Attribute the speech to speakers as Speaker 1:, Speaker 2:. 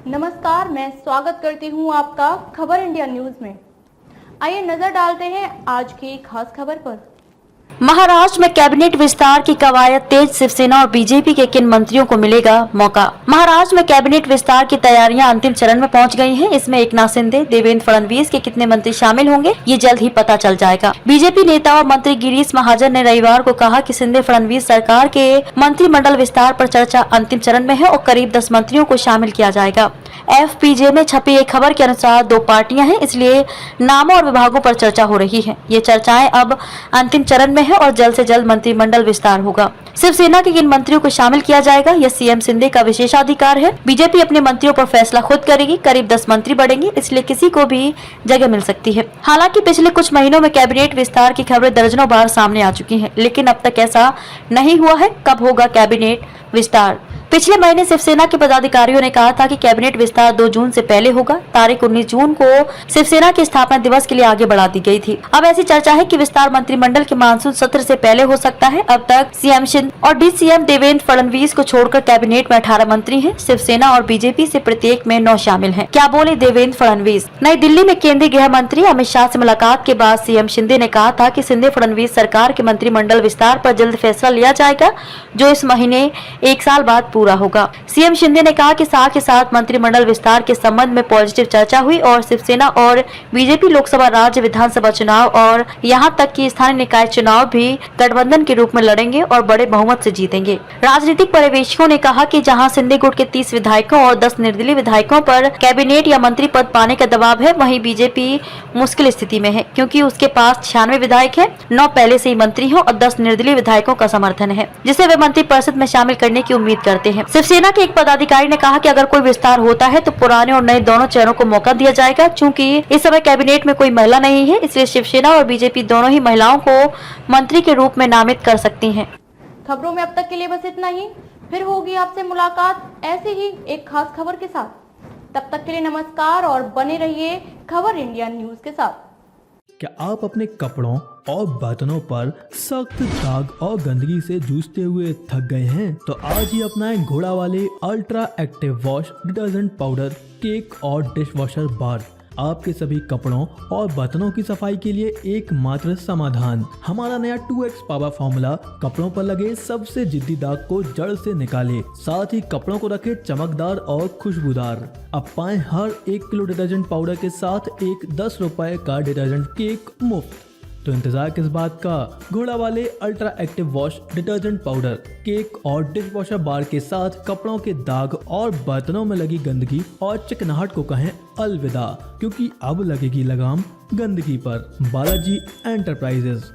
Speaker 1: नमस्कार, मैं स्वागत करती हूं आपका खबर इंडिया न्यूज में। आइए नजर डालते हैं आज की खास खबर पर।
Speaker 2: महाराष्ट्र में कैबिनेट विस्तार की कवायद तेज, शिवसेना और बीजेपी के किन मंत्रियों को मिलेगा मौका। महाराष्ट्र में कैबिनेट विस्तार की तैयारियां अंतिम चरण में पहुंच गई हैं। इसमें एकनाथ शिंदे, देवेंद्र फडणवीस के कितने मंत्री शामिल होंगे ये जल्द ही पता चल जाएगा। बीजेपी नेता और मंत्री गिरीश महाजन ने रविवार को कहा कि शिंदे फडणवीस सरकार के मंत्रिमंडल विस्तार पर चर्चा अंतिम चरण में है और करीब 10 मंत्रियों को शामिल किया जाएगा। एफपीजे में छपी एक खबर के अनुसार 2 पार्टियां हैं, इसलिए नामों और विभागों पर चर्चा हो रही है। ये चर्चाएं अब अंतिम चरण में है और जल्द से जल्द मंत्रिमंडल विस्तार होगा। शिवसेना के किन मंत्रियों को शामिल किया जाएगा यह सीएम शिंदे का विशेषाधिकार है। बीजेपी अपने मंत्रियों पर फैसला खुद करेगी। करीब 10 मंत्री बढ़ेंगे, इसलिए किसी को भी जगह मिल सकती है। हालांकि पिछले कुछ महीनों में कैबिनेट विस्तार की खबरें दर्जनों बार सामने आ चुकी हैं, लेकिन अब तक ऐसा नहीं हुआ है। कब होगा कैबिनेट विस्तार? पिछले महीने शिवसेना के पदाधिकारियों ने कहा था कि कैबिनेट विस्तार 2 जून से पहले होगा। तारीख 19 जून को शिवसेना के स्थापना दिवस के लिए आगे बढ़ा दी गई थी। अब ऐसी चर्चा है कि विस्तार मंत्रिमंडल के मानसून सत्र से पहले हो सकता है। अब तक सीएम शिंदे और डीसीएम देवेंद्र फडणवीस को छोड़कर कैबिनेट में 18 मंत्री हैं। शिवसेना और बीजेपी से प्रत्येक में 9 शामिल हैं। क्या बोले देवेंद्र फडणवीस? नई दिल्ली में केंद्रीय गृह मंत्री अमित शाह से मुलाकात के बाद सीएम शिंदे ने कहा था कि शिंदे फडणवीस सरकार के मंत्रिमंडल विस्तार पर जल्द फैसला लिया जाएगा, जो इस महीने 1 साल बाद पूरा होगा। सीएम शिंदे ने कहा कि साथ ही साथ मंत्रिमंडल विस्तार के संबंध में पॉजिटिव चर्चा हुई और शिवसेना और बीजेपी लोकसभा, राज्य विधानसभा चुनाव और यहां तक कि स्थानीय निकाय चुनाव भी गठबंधन के रूप में लड़ेंगे और बड़े बहुमत से जीतेंगे। राजनीतिक पर्यवेक्षकों ने कहा कि जहां शिंदे गुट के 30 विधायकों और 10 निर्दलीय विधायकों पर कैबिनेट या मंत्री पद पाने का दबाव है, वहीं बीजेपी मुश्किल स्थिति में है, क्योंकि उसके पास 96 विधायक है, 9 पहले से ही मंत्री हो और 10 निर्दलीय विधायकों का समर्थन है, जिसे वे मंत्री परिषद में शामिल करने की उम्मीद करते हैं। शिवसेना के एक पदाधिकारी ने कहा कि अगर कोई विस्तार होता है तो पुराने और नए दोनों चेहरों को मौका दिया जाएगा। चूंकि इस समय कैबिनेट में कोई महिला नहीं है, इसलिए शिवसेना और बीजेपी दोनों ही महिलाओं को मंत्री के रूप में नामित कर सकती हैं।
Speaker 1: खबरों में अब तक के लिए बस इतना ही। फिर होगी आपसे मुलाकात ऐसे ही एक खास खबर के साथ। तब तक के लिए नमस्कार और बने रहिए खबर इंडिया न्यूज के साथ।
Speaker 3: क्या आप अपने कपड़ों और बर्तनों पर सख्त दाग और गंदगी से जूझते हुए थक गए हैं? तो आज ही अपनाएं घोड़ा वाले ultra active wash detergent powder, cake और डिश वॉशर बार। आपके सभी कपड़ों और बर्तनों की सफाई के लिए एकमात्र समाधान। हमारा नया 2x पावर फॉर्मूला कपड़ों पर लगे सबसे जिद्दी दाग को जड़ से निकाले, साथ ही कपड़ों को रखे चमकदार और खुशबूदार। अब पाएं हर 1 किलो डिटर्जेंट पाउडर के साथ एक 10 रुपए का डिटर्जेंट केक मुफ्त। तो इंतजार किस बात का? घोड़ा वाले ultra active wash detergent powder, cake और डिश वॉशर बार के साथ कपड़ों के दाग और बर्तनों में लगी गंदगी और चिकनाहट को कहें अलविदा, क्योंकि अब लगेगी लगाम गंदगी पर। बालाजी एंटरप्राइजेस।